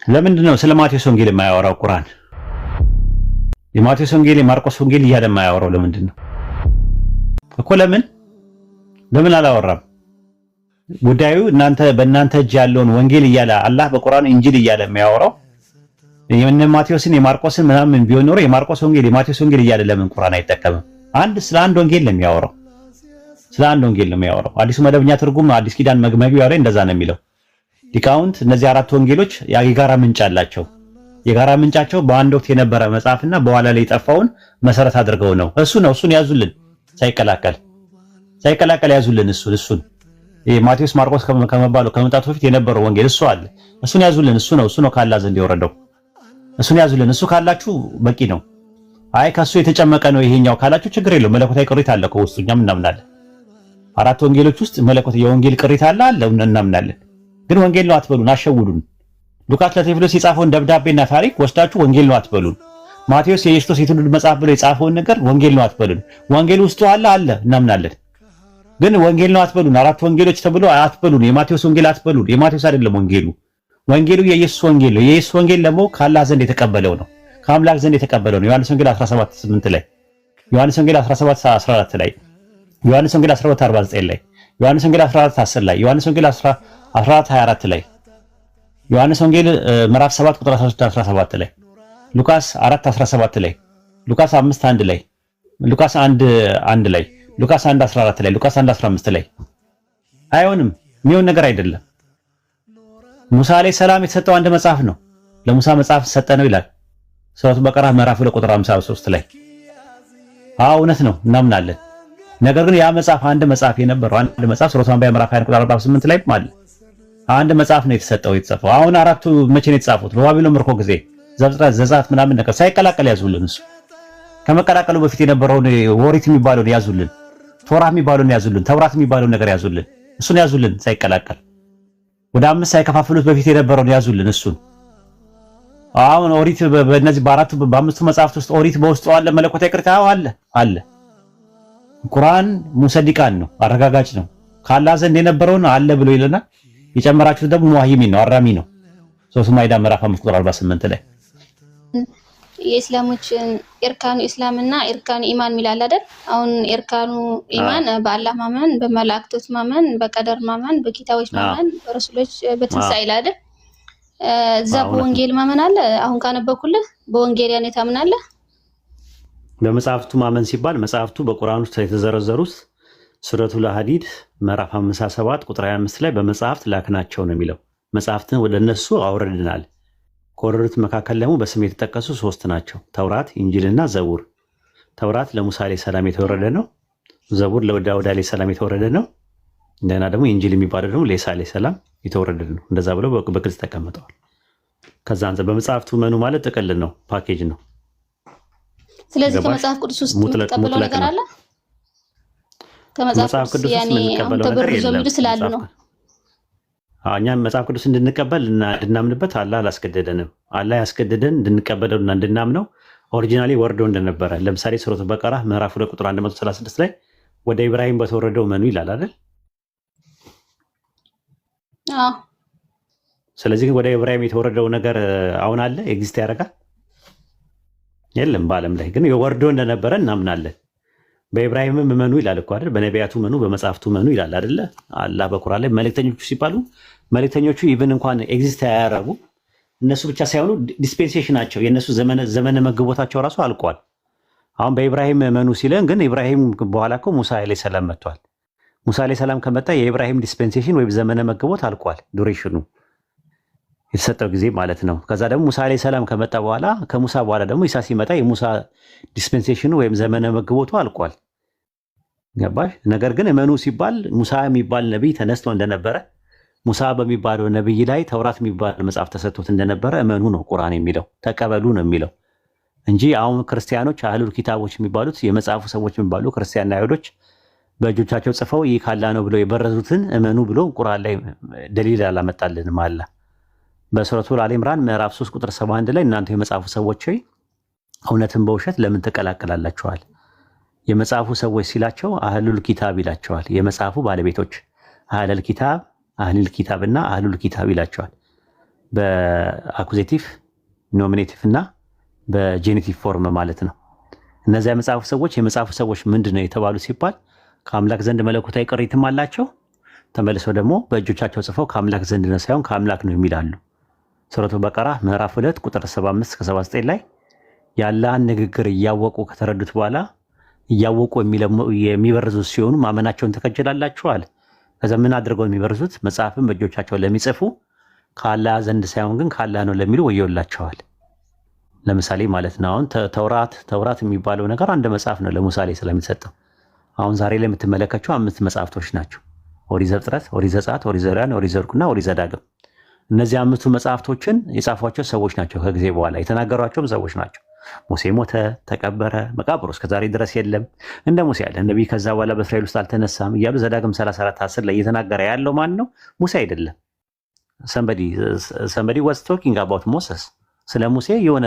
ለምንድን ነው ስለ ማቴዎስ ወንጌል የማያወራው ቁርአን? የማቴዎስ ወንጌል የማርቆስ ወንጌል እያለ የማያወራው ለምንድን ነው እኮ? ለምን አላወራም? ጉዳዩ በእናንተ እጅ ያለውን ወንጌል እያለ አላህ በቁርአን እንጂል እያለ የሚያወራው የነ ማቴዎስን የማርቆስን ምናምን ቢሆን ኖሮ የማርቆስ ወንጌል የማቴዎስ ወንጌል እያለ ለምን ቁርአን አይጠቀምም? ስለ አንድ ወንጌል ነው የሚያወራው። ስለ አንድ ወንጌል ነው የሚያወራው። አዲሱ መደበኛ ትርጉም አዲስ ኪዳን መግቢያው ላይ እንደዛ ነው የሚለው። ሊቃውንት እነዚህ አራት ወንጌሎች የጋራ ምንጭ አላቸው። የጋራ ምንጫቸው በአንድ ወቅት የነበረ መጽሐፍና በኋላ ላይ የጠፋውን መሰረት አድርገው ነው። እሱን ያዙልን፣ ሳይቀላቀል ያዙልን። እሱን ማቴዎስ ማርቆስ ከመምጣቱ በፊት የነበረው ወንጌል እሱ አለ። እሱን ያዙልን። እሱ ነው ካላ ዘንድ የወረደው። እሱን ያዙልን። እሱ ካላችሁ በቂ ነው። አይ ከሱ የተጨመቀ ነው ይሄኛው ካላችሁ ችግር የለው። መለኮታዊ ቅሪት አለ ከውስጡ፣ እኛም እናምናለን። አራት ወንጌሎች ውስጥ መለኮታዊ የወንጌል ቅሪት አለ እናምናለን። ግን ወንጌል ነው አትበሉን፣ አሸውዱን። ሉቃስ ለቴዎፍሎስ የጻፈውን ደብዳቤና ታሪክ ወስዳችሁ ወንጌል ነው አትበሉን። ማቴዎስ የኢየሱስ የትውልድ መጽሐፍ ብሎ የጻፈውን ነገር ወንጌል ነው አትበሉን። ወንጌል ውስጡ አለ እናምናለን። ግን ወንጌል ነው አትበሉን። አራት ወንጌሎች ተብሎ አትበሉን። የማቴዎስ ወንጌል አትበሉን። የማቴዎስ አይደለም ወንጌሉ የኢየሱስ ወንጌል ነው። የኢየሱስ ወንጌል ደግሞ ከአላህ ዘንድ የተቀበለው ነው፣ ከአምላክ ዘንድ የተቀበለው ነው። ዮሐንስ ወንጌል 17:8 ላይ፣ ዮሐንስ ወንጌል 17:14 ላይ፣ ዮሐንስ ወንጌል 12:49 ላይ፣ ዮሐንስ ወንጌል 14:10 ላይ፣ ዮሐንስ ወንጌል 14:24 ላይ፣ ዮሐንስ ወንጌል ምዕራፍ 7 ቁጥር 13-17 ላይ፣ ሉቃስ 4:17 ላይ፣ ሉቃስ 5:1 ላይ፣ ሉቃስ 1:1 ላይ፣ ሉቃስ 1:14 ላይ፣ ሉቃስ 1:15 ላይ። አይሆንም፣ የሚሆን ነገር አይደለም። ሙሳ ላይ ሰላም የተሰጠው አንድ መጽሐፍ ነው። ለሙሳ መጽሐፍ ሰጠ ነው ይላል ሱረቱ በቀራ ምዕራፍ 2 ቁጥር 53 ላይ። እውነት ነው እናምናለን። ነገር ግን ያ መጽሐፍ አንድ መጽሐፍ የነበረው አንድ መጽሐፍ ሱረቱ አንቢያ ምዕራፍ 20 ቁጥር 48 ላይ ማለት አንድ መጽሐፍ ነው የተጻፈው። አሁን አራቱ መቼ ነው የተጻፉት? በባቢሎን ምርኮ ጊዜ ዘፍጥረት፣ ዘጸአት ምናምን ነገር ሳይቀላቀል ያዙልን። እሱ ከመቀላቀሉ በፊት የነበረውን ኦሪት የሚባለውን ያዙልን፣ ቶራ የሚባለውን ያዙልን፣ ተውራት የሚባለውን ነገር ያዙልን። እሱን ያዙልን ሳይቀላቀል ወደ አምስት ሳይከፋፍሉት በፊት የነበረውን ያዙልን። እሱን አሁን ኦሪት በእነዚህ በአምስቱ መጽሐፍት ውስጥ ኦሪት በውስጡ አለ። መለኮታዊ ቅሪት አለ። ቁርአን ሙሰዲቃን ነው፣ አረጋጋጭ ነው። ካላህ ዘንድ የነበረውን አለ ብሎ ይለናል። የጨመራችሁት ደግሞ ሙሃይሚን ነው፣ አራሚ ነው። ሶስት ማይዳ ምዕራፍ 5 ቁጥር 48 ላይ የእስላሞች ኢርካኑ ኢስላምና ኢርካኑ ኢማን ሚላል አይደል? አሁን ኢርካኑ ኢማን በአላህ ማመን፣ በመላእክቶች ማመን፣ በቀደር ማመን፣ በኪታቦች ማመን፣ በረሱሎች በትንሳኤ አይደል? እዛ በወንጌል ማመን አለ። አሁን ካነበብኩልህ በወንጌል ያኔ ታምናለህ። በመጽሐፍቱ ማመን ሲባል መጽሐፍቱ በቁርአን ውስጥ የተዘረዘሩት ሱረቱል ሐዲድ ምዕራፍ 57 ቁጥር 25 ላይ በመጽሐፍት ላክናቸው ነው የሚለው። መጽሐፍትን ወደ እነሱ አውርድናል። ከወረዱት መካከል ደግሞ በስም የተጠቀሱ 3 ናቸው፣ ተውራት፣ ኢንጂልና ዘቡር። ተውራት ለሙሳ ዓለይሂ ሰላም የተወረደ ነው። ዘቡር ለዳውድ ዓለይሂ ሰላም የተወረደ ነው። እንደና ደግሞ ኢንጂል የሚባለው ደግሞ ለኢሳ ዓለይሂ ሰላም የተወረደ ነው። እንደዛ ብለው በግልጽ ተቀምጠዋል። ከዛ አንተ በመጽሐፍቱ መኑ ማለት ጥቅል ነው፣ ፓኬጅ ነው። ስለዚህ ከመጽሐፍ ቅዱስ ውስጥ የምትቀበለው ነገር አለ። ከመጽሐፍ ቅዱስ ያኔ አሁን ተበርዞ ምድ ስላሉ ነው። እኛም መጽሐፍ ቅዱስ እንድንቀበል እና እንድናምንበት አላህ አላስገደደንም። አላህ ያስገደደን እንድንቀበለውና እንድናምነው ኦሪጂናሊ ወርዶ እንደነበረ። ለምሳሌ ሱረቱ በቀራ ምዕራፍ 2 ቁጥር 136 ላይ ወደ ኢብራሂም በተወረደው መኑ ይላል አይደል? ስለዚህ ወደ ኢብራሂም የተወረደው ነገር አሁን አለ ኤግዚስት ያደርጋል የለም። በዓለም ላይ ግን ወርዶ እንደነበረ እናምናለን። በኢብራሂምም መኑ ይላል እኮ አይደል? በነቢያቱ መኑ፣ በመጽሐፍቱ መኑ ይላል አይደለ? አላህ በቁርአን ላይ መልእክተኞቹ ሲባሉ መልእክተኞቹ ኢቭን እንኳን ኤግዚስት ያያረጉ እነሱ ብቻ ሳይሆኑ ዲስፔንሴሽናቸው የነሱ ዘመነ መግቦታቸው ራሱ አልቋል። አሁን በኢብራሂም መኑ ሲለን ግን ኢብራሂም በኋላ እኮ ሙሳ ዓለይሂ ሰላም መጥቷል። ሙሳ ዓለይሂ ሰላም ከመጣ የኢብራሂም ዲስፔንሴሽን ወይም ዘመነ መግቦት አልቋል። ዱሬሽኑ የተሰጠው ጊዜ ማለት ነው። ከዛ ደግሞ ሙሳ ዓለይሂ ሰላም ከመጣ በኋላ ከሙሳ በኋላ ደግሞ ኢሳ ሲመጣ የሙሳ ዲስፔንሴሽኑ ወይም ዘመነ መግቦቱ አልቋል። ገባሽ? ነገር ግን መኑ ሲባል ሙሳ የሚባል ነብይ ተነስቶ እንደነበረ ሙሳ በሚባለው ነብይ ላይ ተውራት የሚባል መጽሐፍ ተሰጥቶት እንደነበረ መኑ ነው ቁርአን የሚለው፣ ተቀበሉ ነው የሚለው እንጂ አሁን ክርስቲያኖች አህሉል ኪታቦች የሚባሉት የመጽሐፉ ሰዎች የሚባሉ ክርስቲያንና አይሁዶች በእጆቻቸው ጽፈው ይህ ካላ ነው ብለው የበረዙትን እመኑ ብሎ ቁርአን ላይ ደሊል አላመጣልንም አለ። በሱረቱል አሊ ኢምራን ምዕራፍ 3 ቁጥር 71 ላይ እናንተ የመጽሐፉ ሰዎች ሆይ እውነትን በውሸት ለምን ትቀላቀላላችኋል? የመጽሐፉ ሰዎች ሲላቸው አህሉል ኪታብ ይላቸዋል። የመጽሐፉ ባለቤቶች አህለል ኪታብ፣ አህሉል ኪታብና አህሉል ኪታብ ይላቸዋል። በአኩዜቲቭ ኖሚኔቲቭ እና በጄኔቲቭ ፎርም ማለት ነው። እነዚያ የመጽሐፉ ሰዎች ምንድን ነው የተባሉ ሲባል ከአምላክ ዘንድ መለኮታዊ ቅሪትም አላቸው። ተመልሰው ደግሞ በእጆቻቸው ጽፈው ከአምላክ ዘንድ ነው ሳይሆን ከአምላክ ነው የሚላሉ። ሱረቱ በቀራ ምዕራፍ 2 ቁጥር 75 እስከ 79 ላይ የአላህን ንግግር እያወቁ ከተረዱት በኋላ እያወቁ የሚበርዙት ሲሆኑ ማመናቸውን ተከጅላላችኋል። ከዛ ምን አድርገው የሚበርዙት? መጽሐፍን በእጆቻቸው ለሚጽፉ ከአላህ ዘንድ ሳይሆን ግን ከአላህ ነው ለሚሉ ወዮላቸዋል። ለምሳሌ ማለት ነው አሁን ተውራት የሚባለው ነገር አንድ መጽሐፍ ነው ለሙሳ ላይ ስለሚሰጠው። አሁን ዛሬ ላይ የምትመለከቸው 5 መጽሐፍቶች ናቸው። ኦሪት ዘፍጥረት፣ ኦሪት ዘጸአት፣ ኦሪት ዘሌዋውያን፣ ኦሪት ዘኍልቍና ኦሪት ዘዳግም። እነዚህ 5ቱ መጽሐፍቶችን የጻፏቸው ሰዎች ናቸው። ከጊዜ በኋላ የተናገሯቸውም ሰዎች ናቸው። ሙሴ ሞተ፣ ተቀበረ፣ መቃብሩ እስከዛሬ ድረስ የለም፣ እንደ ሙሴ ያለ ነቢይ ከዛ በኋላ በእስራኤል ውስጥ አልተነሳም እያሉ ዘዳግም 34:10 ላይ እየተናገረ ያለው ማን ነው? ሙሴ አይደለም። somebody was talking about Moses። ስለ ሙሴ የሆነ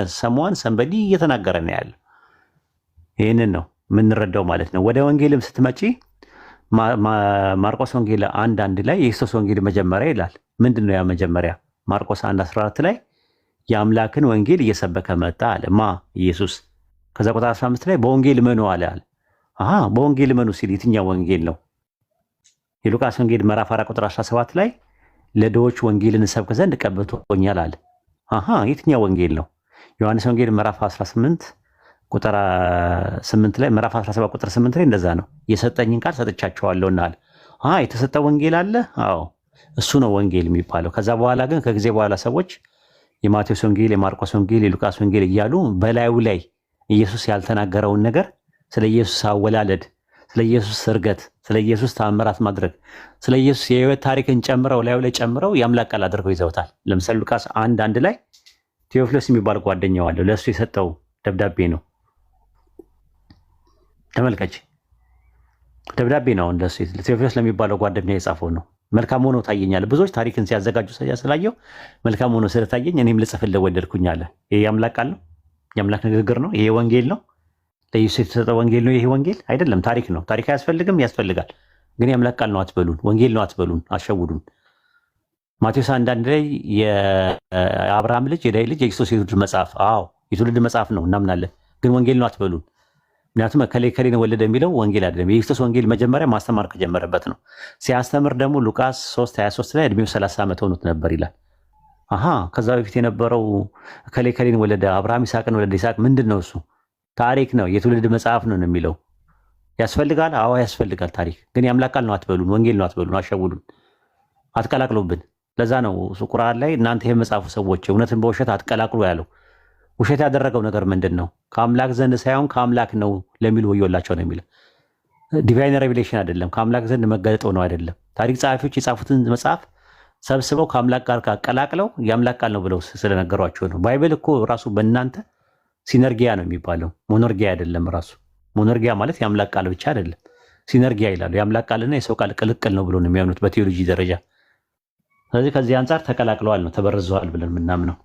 ሰንበዲ እየተናገረ ነው ያለው። ይህንን ነው የምንረዳው ማለት ነው። ወደ ወንጌልም ስትመጪ ማርቆስ ወንጌል 1:1 ላይ የክርስቶስ ወንጌል መጀመሪያ ይላል። ምንድን ነው ያ መጀመሪያ? ማርቆስ 1:14 ላይ የአምላክን ወንጌል እየሰበከ መጣ አለ። ኢየሱስ። ከዛ ቁጥር 15 ላይ በወንጌል እመኑ አለ። በወንጌል እመኑ ሲል የትኛው ወንጌል ነው? የሉቃስ ወንጌል ምዕራፍ 4 ቁጥር 17 ላይ ለድሆች ወንጌልን ሰብክ ዘንድ ቀብቶኛል አለ። የትኛው ወንጌል ነው? ዮሐንስ ወንጌል ምዕራፍ 18 ቁጥር 8 ላይ ምዕራፍ 17 ቁጥር 8 ላይ እንደዛ ነው። የሰጠኝን ቃል ሰጥቻቸዋለሁና አለ። የተሰጠ ወንጌል አለ። እሱ ነው ወንጌል የሚባለው። ከዛ በኋላ ግን ከጊዜ በኋላ ሰዎች የማቴዎስ ወንጌል፣ የማርቆስ ወንጌል፣ የሉቃስ ወንጌል እያሉ በላዩ ላይ ኢየሱስ ያልተናገረውን ነገር ስለ ኢየሱስ አወላለድ፣ ስለ ኢየሱስ ስርገት፣ ስለ ኢየሱስ ተአምራት ማድረግ፣ ስለ ኢየሱስ የህይወት ታሪክን ጨምረው ላዩ ላይ ጨምረው የአምላክ ቃል አድርገው ይዘውታል። ለምሳሌ ሉቃስ 1:1 ላይ ቴዎፍሎስ የሚባል ጓደኛው አለው። ለእሱ የሰጠው ደብዳቤ ነው። ተመልከች፣ ደብዳቤ ነው ለእሱ ቴዎፍሎስ ለሚባለው ጓደኛ የጻፈው ነው። መልካም ሆኖ ታየኛል። ብዙዎች ታሪክን ሲያዘጋጁ ስላየው መልካም ሆኖ ስለታየኝ እኔም ልጽፍልህ ወደድኩኝ አለ። ይሄ የአምላክ ቃል ነው፣ የአምላክ ንግግር ነው። ይሄ ወንጌል ነው፣ ለኢየሱስ የተሰጠ ወንጌል ነው። ይሄ ወንጌል አይደለም፣ ታሪክ ነው። ታሪክ አያስፈልግም? ያስፈልጋል። ግን የአምላክ ቃል ነው አትበሉን፣ ወንጌል ነው አትበሉን፣ አሸውዱን። ማቴዎስ 1:1 ላይ የአብርሃም ልጅ የዳዊት ልጅ የክርስቶስ የትውልድ መጽሐፍ፣ የትውልድ መጽሐፍ ነው እናምናለን፣ ግን ወንጌል ነው አትበሉን። ምክንያቱም ከሌን ወለደ የሚለው ወንጌል አይደለም። የክርስቶስ ወንጌል መጀመሪያ ማስተማር ከጀመረበት ነው። ሲያስተምር ደግሞ ሉቃስ 3:23 ላይ እድሜው 30 ዓመት ሆኖት ነበር ይላል። ከዛ በፊት የነበረው ከሌን ወለደ፣ አብርሃም ይስሐቅን ወለደ። ይስሐቅ ምንድን ነው? እሱ ታሪክ ነው፣ የትውልድ መጽሐፍ ነው የሚለው። ያስፈልጋል? ያስፈልጋል። ታሪክ ግን የአምላክ ቃል ነው አትበሉን፣ ወንጌል ነው አትበሉን፣ አሸውዱን፣ አትቀላቅሉብን። ለዛ ነው ቁርአን ላይ እናንተ የመጽሐፉ ሰዎች እውነትን በውሸት አትቀላቅሉ ያለው። ውሸት ያደረገው ነገር ምንድን ነው? ከአምላክ ዘንድ ሳይሆን ከአምላክ ነው ለሚሉ ወዮላቸው ነው የሚለው። ዲቫይን ሬቪሌሽን አይደለም፣ ከአምላክ ዘንድ መገለጠው ነው አይደለም። ታሪክ ጸሐፊዎች የጻፉትን መጽሐፍ ሰብስበው ከአምላክ ጋር ቀላቅለው የአምላክ ቃል ነው ብለው ስለነገሯቸው ነው። ባይብል እኮ ራሱ በእናንተ ሲነርጊያ ነው የሚባለው፣ ሞኖርጊያ አይደለም። ራሱ ሞኖርጊያ ማለት የአምላክ ቃል ብቻ አይደለም፣ ሲነርጊያ ይላሉ። የአምላክ ቃልና የሰው ቃል ቅልቅል ነው ብሎ ነው የሚያምኑት በቴዎሎጂ ደረጃ። ስለዚህ ከዚህ አንጻር ተቀላቅለዋል ነው ተበርዘዋል ብለን የምናምነው።